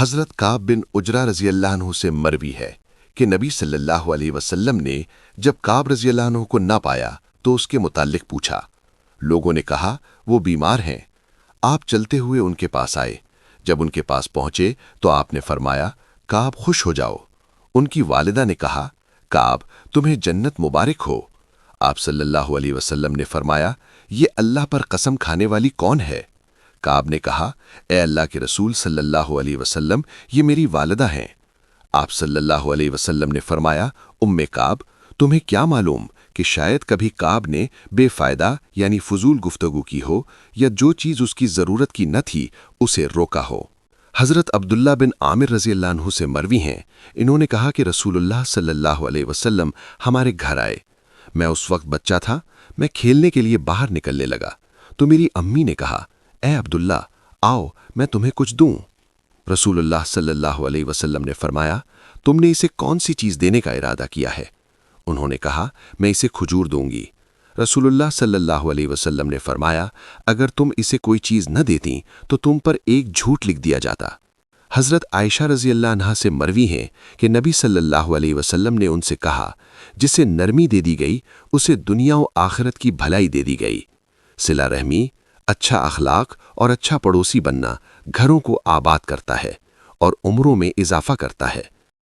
حضرت کعب بن عجرہ رضی اللہ عنہ سے مروی ہے کہ نبی صلی اللہ علیہ وسلم نے جب کعب رضی اللہ عنہ کو نہ پایا تو اس کے متعلق پوچھا۔ لوگوں نے کہا وہ بیمار ہیں۔ آپ چلتے ہوئے ان کے پاس آئے۔ جب ان کے پاس پہنچے تو آپ نے فرمایا، کعب خوش ہو جاؤ۔ ان کی والدہ نے کہا، کعب تمہیں جنت مبارک ہو۔ آپ صلی اللہ علیہ وسلم نے فرمایا، یہ اللہ پر قسم کھانے والی کون ہے؟ کعب نے کہا، اے اللہ کے رسول صلی اللہ علیہ وسلم، یہ میری والدہ ہیں۔ آپ صلی اللہ علیہ وسلم نے فرمایا، کعب تمہیں کیا معلوم کہ شاید کبھی کعب نے بے فائدہ یعنی فضول گفتگو کی ہو یا جو چیز اس کی ضرورت کی نہ تھی اسے روکا ہو۔ حضرت عبداللہ بن عامر رضی اللہ عنہ سے مروی ہیں، انہوں نے کہا کہ رسول اللہ صلی اللہ علیہ وسلم ہمارے گھر آئے۔ میں اس وقت بچہ تھا، میں کھیلنے کے لیے باہر نکلنے لگا تو میری امی نے کہا، اے عبداللہ آؤ میں تمہیں کچھ دوں۔ رسول اللہ صلی اللہ علیہ وسلم نے فرمایا، تم نے اسے کون سی چیز دینے کا ارادہ کیا ہے؟ انہوں نے کہا، میں اسے کھجور دوں گی۔ رسول اللہ صلی اللہ علیہ وسلم نے فرمایا، اگر تم اسے کوئی چیز نہ دیتی تو تم پر ایک جھوٹ لکھ دیا جاتا۔ حضرت عائشہ رضی اللہ عنہا سے مروی ہیں کہ نبی صلی اللہ علیہ وسلم نے ان سے کہا، جسے نرمی دے دی گئی اسے دنیا و آخرت کی بھلائی دے دی گئی۔ صلہ رحمی، اچھا اخلاق اور اچھا پڑوسی بننا گھروں کو آباد کرتا ہے اور عمروں میں اضافہ کرتا ہے۔